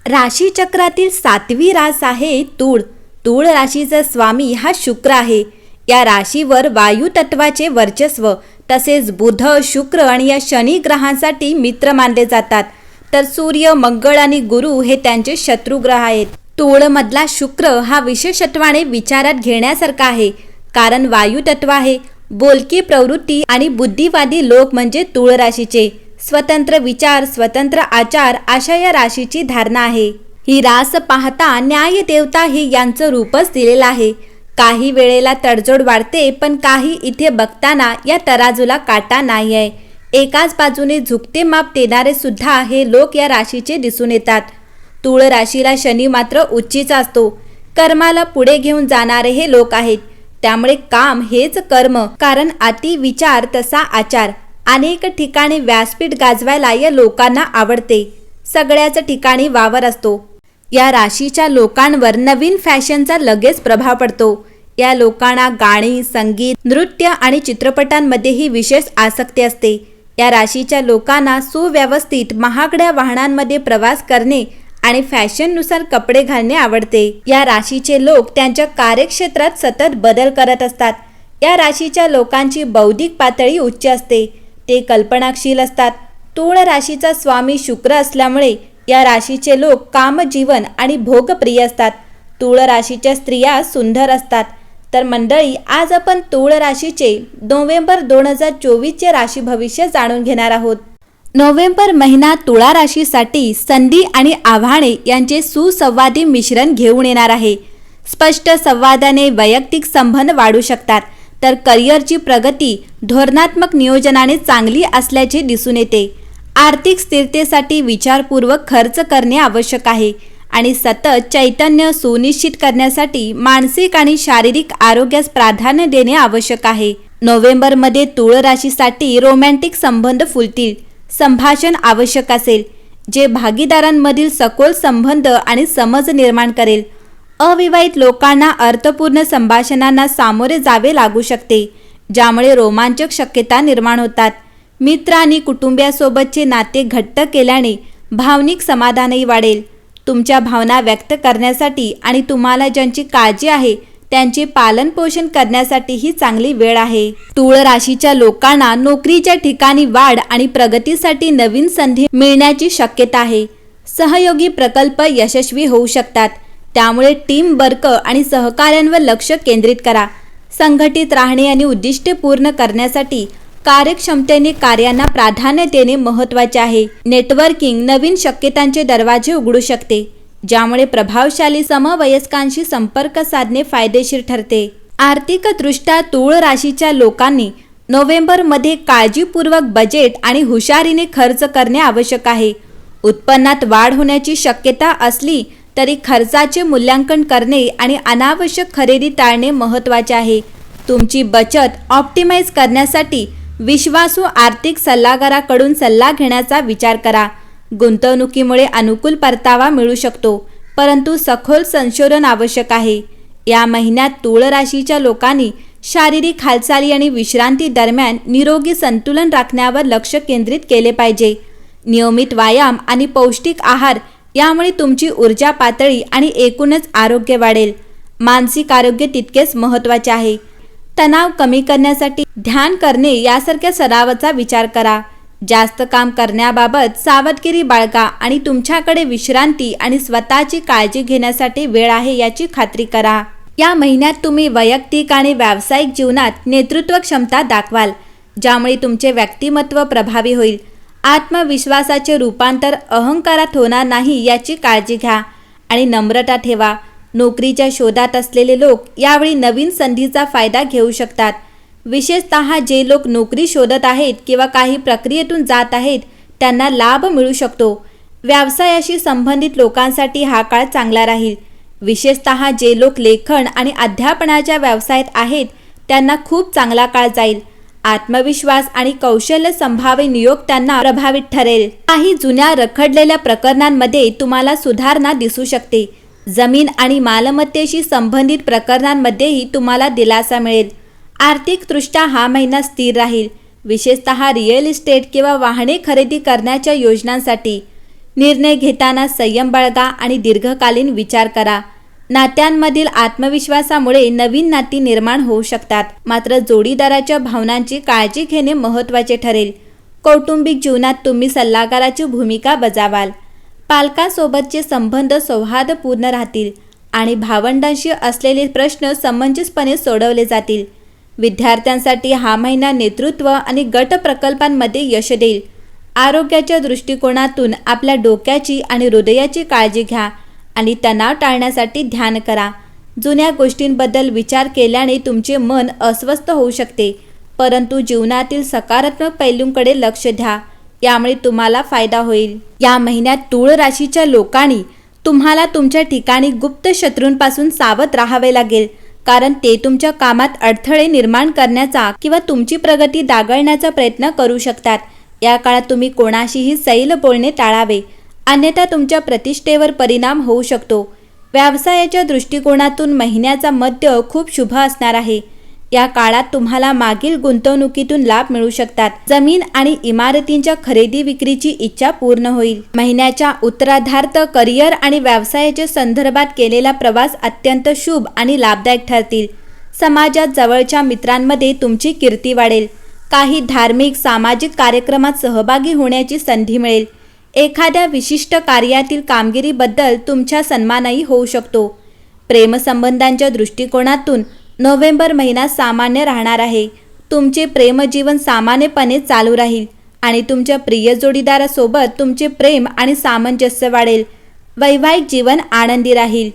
राशीचक्रातील 7वी रास आहे तूळ. तूळ राशीचा स्वामी हा शुक्र आहे. या राशीवर वायू तत्वाचे वर्चस्व तसेच बुध, शुक्र आणि या शनी ग्रहांसाठी मित्र मानले जातात. तर सूर्य, मंगळ आणि गुरु हे त्यांचे शत्रुग्रह आहेत. तूळमधला शुक्र हा विशेषत्वाने विचारात घेण्यासारखा आहे, कारण वायू तत्व आहे. बोलकी प्रवृत्ती आणि बुद्धिवादी लोक म्हणजे तूळ राशीचे. स्वतंत्र विचार, स्वतंत्र आचार अशा या राशीची धारणा आहे. ही रास पाहता न्याय देवता हे यांचं रूपच दिलेलं आहे. काही वेळेला तडजोड वाढते, पण काही इथे बघताना या तराजूला काटा नाही आहे. एकाच बाजूने झुकते माप देणारे सुद्धा हे लोक या राशीचे दिसून येतात. तूळ राशीला शनी मात्र उच्चीचा असतो. कर्माला पुढे घेऊन जाणारे हे लोक आहेत. त्यामुळे काम हेच कर्म, कारण अति विचार तसा आचार. अनेक ठिकाणी व्यासपीठ गाजवायला या लोकांना आवडते. सगळ्याच ठिकाणी वावर असतो. या राशीच्या लोकांवर नवीन फॅशनचा लगेच प्रभाव पडतो. या लोकांना गाणी, संगीत, नृत्य आणि चित्रपटांमध्येही विशेष आसक्ती असते. या राशीच्या लोकांना सुव्यवस्थित महागड्या वाहनांमध्ये प्रवास करणे आणि फॅशननुसार कपडे घालणे आवडते. या राशीचे लोक त्यांच्या कार्यक्षेत्रात सतत बदल करत असतात. या राशीच्या लोकांची बौद्धिक पातळी उच्च असते. ते कल्पनाशील असतात. तूळ राशीचा स्वामी शुक्र असल्यामुळे या राशीचे लोक कामजीवन आणि भोगप्रिय असतात. तूळ राशीच्या स्त्रिया सुंदर असतात. तर मंडळी, आज आपण तूळ राशीचे नोव्हेंबर 2024चे राशी भविष्य जाणून घेणार आहोत. नोव्हेंबर महिना तुळा राशीसाठी संधी आणि आव्हाने यांचे सुसंवादी मिश्रण घेऊन येणार आहे. स्पष्ट संवादाने वैयक्तिक संबंध वाढू शकतात, तर करिअरची प्रगती धोरणात्मक नियोजनाने चांगली असल्याचे दिसून येते. आर्थिक स्थिरतेसाठी विचारपूर्वक खर्च करणे आवश्यक आहे आणि सतत चैतन्य सुनिश्चित करण्यासाठी मानसिक आणि शारीरिक आरोग्यास प्राधान्य देणे आवश्यक आहे. नोव्हेंबरमध्ये तूळ राशीसाठी रोमॅन्टिक संबंध फुलतील. संभाषण आवश्यक असेल, जे भागीदारांमधील सखोल संबंध आणि समज निर्माण करेल. अविवाहित लोकांना अर्थपूर्ण संभाषणांना सामोरे जावे लागू शकते, ज्यामुळे रोमांचक शक्यता निर्माण होतात. मित्र आणि कुटुंबियासोबतचे नाते घट्ट केल्याने भावनिक समाधानही वाढेल. तुमच्या भावना व्यक्त करण्यासाठी आणि तुम्हाला ज्यांची काळजी आहे त्यांचे पालनपोषण करण्यासाठी ही चांगली वेळ आहे. तूळ राशीच्या लोकांना नोकरीच्या ठिकाणी वाढ आणि प्रगतीसाठी नवीन संधी मिळण्याची शक्यता आहे. सहयोगी प्रकल्प यशस्वी होऊ शकतात. त्यामुळे टीम वर्क आणि सहकार्यांवर लक्ष केंद्रित करा. संघटित राहणे आणि उद्दिष्टे पूर्ण करण्यासाठी कार्यक्षमतेने कार्यांना प्राधान्य देणे महत्त्वाचे आहे. नेटवर्किंग नवीन शक्यतांचे दरवाजे उघडू शकते, ज्यामुळे प्रभावशाली समवयस्कांशी संपर्क साधणे फायदेशीर ठरते. आर्थिकदृष्ट्या तूळ राशीच्या लोकांनी नोव्हेंबरमध्ये काळजीपूर्वक बजेट आणि हुशारीने खर्च करणे आवश्यक आहे. उत्पन्नात वाढ होण्याची शक्यता असली तरी खर्चाचे मूल्यांकन करणे आणि अनावश्यक खरेदी टाळणे महत्त्वाचे आहे. तुमची बचत ऑप्टिमाइज करण्यासाठी विश्वासू आर्थिक सल्लागाराकडून सल्ला घेण्याचा विचार करा. गुंतवणुकीमुळे अनुकूल परतावा मिळू शकतो, परंतु सखोल संशोधन आवश्यक आहे. या महिन्यात तूळ राशीच्या लोकांनी शारीरिक हालचाली आणि विश्रांती दरम्यान निरोगी संतुलन राखण्यावर लक्ष केंद्रित केले पाहिजे. नियमित व्यायाम आणि पौष्टिक आहार यामुळे तुमची ऊर्जा पातळी आणि एकूणच आरोग्य वाढेल. मानसिक आरोग्य तितकेच महत्त्वाचे आहे. तणाव कमी करण्यासाठी ध्यान करणे यासारख्या सरावाचा विचार करा. जास्त काम करण्याबाबत सावधगिरी बाळगा आणि तुमच्याकडे विश्रांती आणि स्वतःची काळजी घेण्यासाठी वेळ आहे याची खात्री करा. या महिन्यात तुम्ही वैयक्तिक आणि व्यावसायिक जीवनात नेतृत्व क्षमता दाखवाल, ज्यामुळे तुमचे व्यक्तिमत्व प्रभावी होईल. आत्मविश्वासाचे रूपांतर अहंकारात होणार नाही याची काळजी घ्या आणि नम्रता ठेवा. नोकरीच्या शोधात असलेले लोक यावेळी नवीन संधीचा फायदा घेऊ शकतात. विशेषतः जे लोक नोकरी शोधत आहेत किंवा काही प्रक्रियेतून जात आहेत त्यांना लाभ मिळू शकतो. व्यवसायाशी संबंधित लोकांसाठी हा काळ चांगला राहील. विशेषतः जे लोक लेखन आणि अध्यापनाच्या व्यवसायात आहेत त्यांना खूप चांगला काळ जाईल. आत्मविश्वास आणि कौशल्य संभाव्य नियोग त्यांना प्रभावित ठरेल. काही जुन्या रखडलेल्या प्रकरणांमध्ये तुम्हाला सुधारणा दिसू शकते. जमीन आणि मालमत्तेशी संबंधित प्रकरणांमध्येही तुम्हाला दिलासा मिळेल. आर्थिकदृष्ट्या हा महिना स्थिर राहील, विशेषतः रिअल इस्टेट किंवा वाहने खरेदी करण्याच्या योजनांसाठी. निर्णय घेताना संयम बाळगा आणि दीर्घकालीन विचार करा. नात्यांमधील आत्मविश्वासामुळे नवीन नाती निर्माण होऊ शकतात, मात्र जोडीदाराच्या भावनांची काळजी घेणे महत्त्वाचे ठरेल. कौटुंबिक जीवनात तुम्ही सल्लागाराची भूमिका बजावाल. पालकांसोबतचे संबंध सौहार्दपूर्ण राहतील आणि भावंडांशी असलेले प्रश्न समंजसपणे सोडवले जातील. विद्यार्थ्यांसाठी हा महिना नेतृत्व आणि गट प्रकल्पांमध्ये यश देईल. आरोग्याच्या दृष्टिकोनातून आपल्या डोक्याची आणि हृदयाची काळजी घ्या आणि तणाव टाळण्यासाठी ध्यान करा. जुन्या गोष्टींबद्दल विचार केल्याने तुमचे मन अस्वस्थ होऊ शकते, परंतु जीवनातील सकारात्मक पैलूंकडे लक्ष द्या, यामुळे तुम्हाला फायदा होईल. या महिन्यात तूळ राशीच्या लोकांनी तुम्हाला तुमच्या ठिकाणी गुप्त शत्रूंपासून सावध राहावे लागेल, कारण ते तुमच्या कामात अडथळे निर्माण करण्याचा किंवा तुमची प्रगती डावलण्याचा प्रयत्न करू शकतात. या काळात तुम्ही कोणाशीही सैल बोलणे टाळावे, अन्यथा तुमच्या प्रतिष्ठेवर परिणाम होऊ शकतो. व्यवसायाच्या दृष्टिकोनातून महिन्याचा मध्य खूप शुभ असणार आहे. या काळात तुम्हाला मागील गुंतवणुकीतून लाभ मिळू शकतात. जमीन आणि इमारतींच्या खरेदी विक्रीची इच्छा पूर्ण होईल. महिन्याच्या उत्तरार्धात करिअर आणि व्यवसायाच्या संदर्भात केलेला प्रवास अत्यंत शुभ आणि लाभदायक ठरतील. समाजात जवळच्या मित्रांमध्ये तुमची कीर्ती वाढेल. काही धार्मिक सामाजिक कार्यक्रमात सहभागी होण्याची संधी मिळेल. एखाद्या विशिष्ट कार्यातील कामगिरीबद्दल तुमचा सन्मानही होऊ शकतो. प्रेमसंबंधांच्या दृष्टिकोनातून नोव्हेंबर महिना सामान्य राहणार आहे. तुमचे प्रेमजीवन सामान्यपणे चालू राहील आणि तुमच्या प्रिय जोडीदारासोबत तुमचे प्रेम आणि सामंजस्य वाढेल. वैवाहिक जीवन आनंदी राहील.